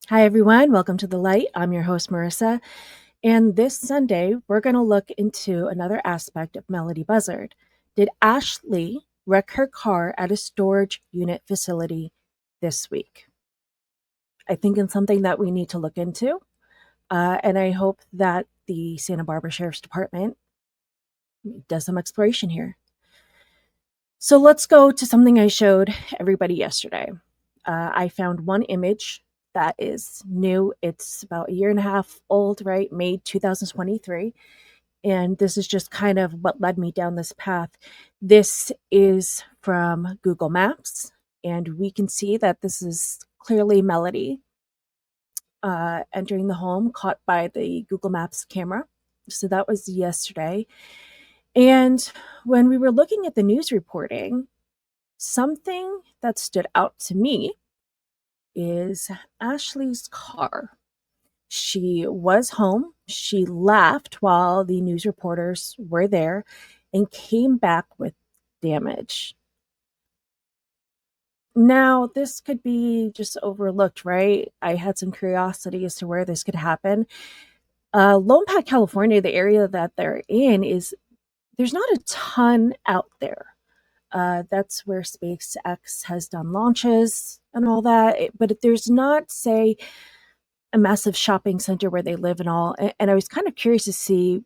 Hi, everyone. Welcome to The Light. I'm your host, Marissa. And this Sunday, we're going to look into another aspect of Melodee Buzzard. Did Ashlee wreck her car at a storage unit facility this week? I think it's something that we need to look into. And I hope that the Santa Barbara Sheriff's Department does some exploration here. So let's go to something I showed everybody yesterday. I found one image that is new. It's about a year and a half old, right? Made 2023. And this is just kind of what led me down this path. This is from Google Maps, and we can see that this is clearly Melodee entering the home, caught by the Google Maps camera. So that was yesterday. And when we were looking at the news reporting, something that stood out to me is Ashlee's car. She was home. She left while the news reporters were there and came back with damage. Now, this could be just overlooked, right? I had some curiosity as to where this could happen. Lone Pine, California, the area that they're in, is there's not a ton out there. That's where SpaceX has done launches and all that. But there's not, say, a massive shopping center where they live and all. And I was kind of curious to see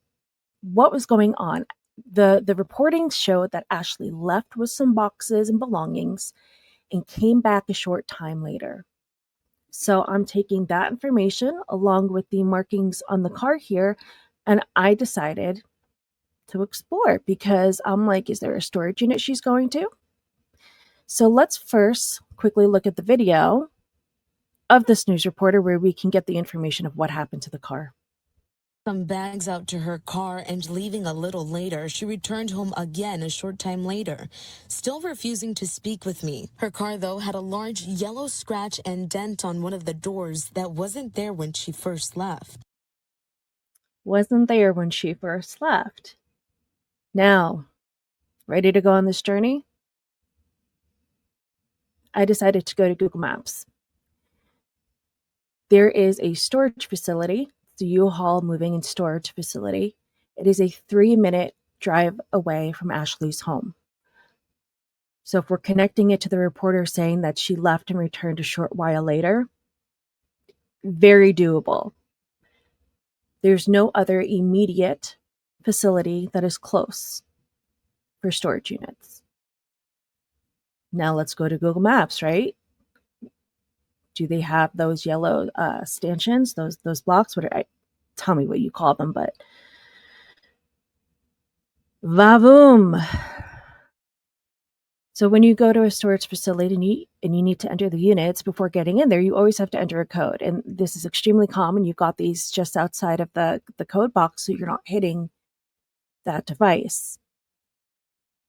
what was going on. The reporting showed that Ashlee left with some boxes and belongings and came back a short time later. So I'm taking that information along with the markings on the car here, and I decided to explore because I'm like, is there a storage unit she's going to? So let's first quickly look at the video of this news reporter where we can get the information of what happened to the car. Some bags out to her car and leaving a little later, she returned home again a short time later, still refusing to speak with me. Her car, though, had a large yellow scratch and dent on one of the doors that wasn't there when she first left. Wasn't there when she first left. Now, ready to go on this journey? I decided to go to Google Maps. There is a storage facility, the U-Haul moving and storage facility. It is a 3-minute drive away from Ashlee's home. So if we're connecting it to the reporter saying that she left and returned a short while later, very doable. There's no other immediate facility that is close for storage units. Now let's go to Google Maps, right? Do they have those yellow stanchions, those blocks? Tell me what you call them, but vavoom. So when you go to a storage facility and you need to enter the units before getting in there, you always have to enter a code. And this is extremely common. You've got these just outside of the code box so you're not hitting that device.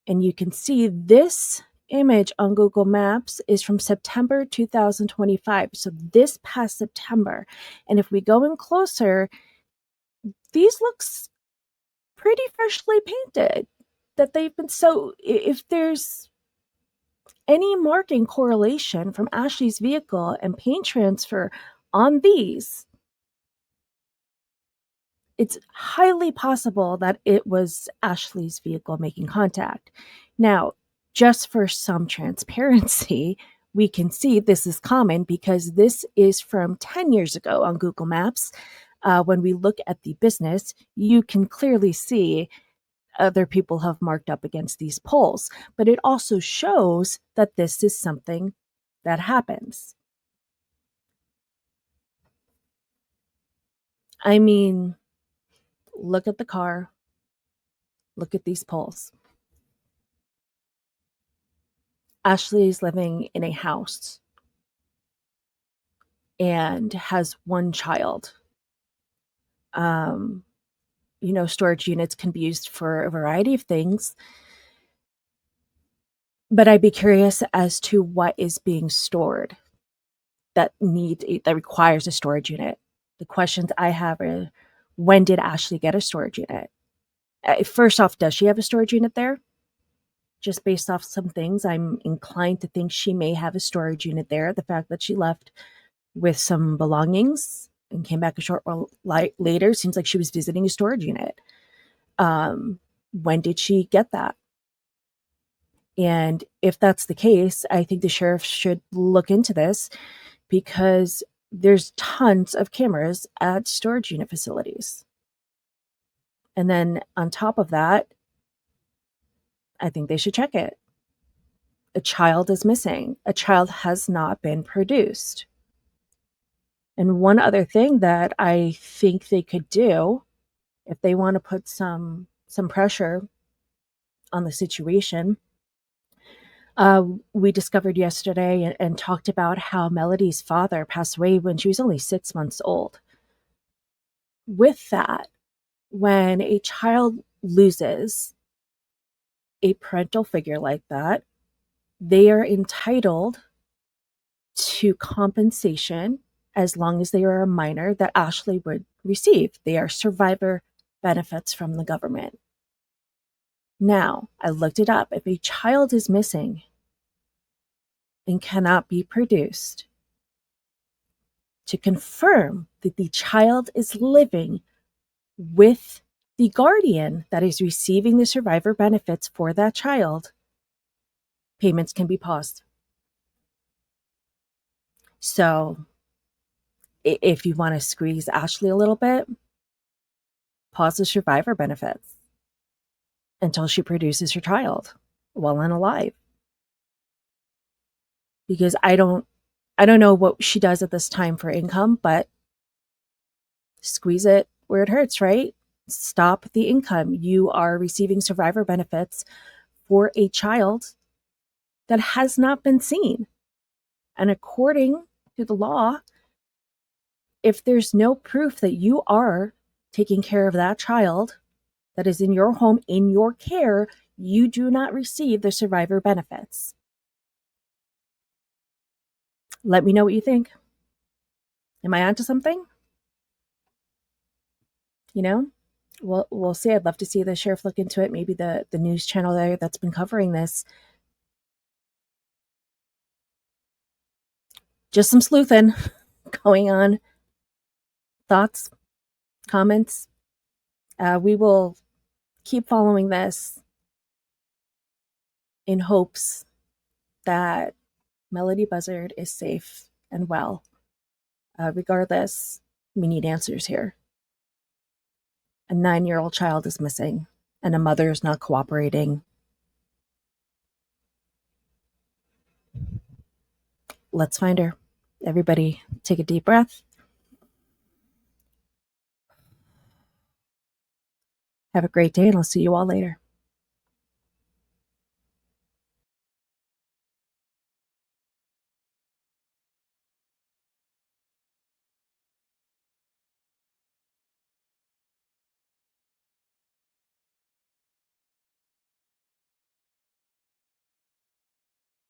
And you can see this image on Google Maps is from September 2025. So this past September. And if we go in closer, these looks pretty freshly painted. That they've been, so if there's any marking correlation from Ashlee's vehicle and paint transfer on these, it's highly possible that it was Ashlee's vehicle making contact. Now, just for some transparency, we can see this is common because this is from 10 years ago on Google Maps. When we look at the business, you can clearly see other people have marked up against these poles, but it also shows that this is something that happens. I mean, look at the car, look at these poles. Ashlee is living in a house and has one child. Storage units can be used for a variety of things. But I'd be curious as to what is being stored that requires a storage unit. The questions I have are, when did Ashlee get a storage unit? First off, does she have a storage unit there? Just based off some things, I'm inclined to think she may have a storage unit there. The fact that she left with some belongings and came back a short while later. Seems like she was visiting a storage unit. When did she get that? And if that's the case, I think the sheriff should look into this because there's tons of cameras at storage unit facilities. And then on top of that, I think they should check it. A child is missing. A child has not been produced. And one other thing that I think they could do if they want to put some pressure on the situation, we discovered yesterday and talked about how Melodee's father passed away when she was only 6 months old. With that, when a child loses a parental figure like that, they are entitled to compensation as long as they are a minor that Ashlee would receive. They are survivor benefits from the government. Now, I looked it up. If a child is missing and cannot be produced, to confirm that the child is living with the guardian that is receiving the survivor benefits for that child, payments can be paused. So if you want to squeeze Ashlee a little bit, pause the survivor benefits until she produces her child well and alive. Because I don't know what she does at this time for income, but squeeze it where it hurts, right? Stop the income. You are receiving survivor benefits for a child that has not been seen. And according to the law, if there's no proof that you are taking care of that child that is in your home, in your care, you do not receive the survivor benefits. Let me know what you think. Am I onto something? You know, we'll see. I'd love to see the sheriff look into it. Maybe the news channel there that's been covering this. Just some sleuthing going on. Thoughts, comments? We will keep following this in hopes that Melodee Buzzard is safe and well. Regardless, we need answers here. A 9-year-old child is missing, and a mother is not cooperating. Let's find her. Everybody, take a deep breath. Have a great day, and I'll see you all later.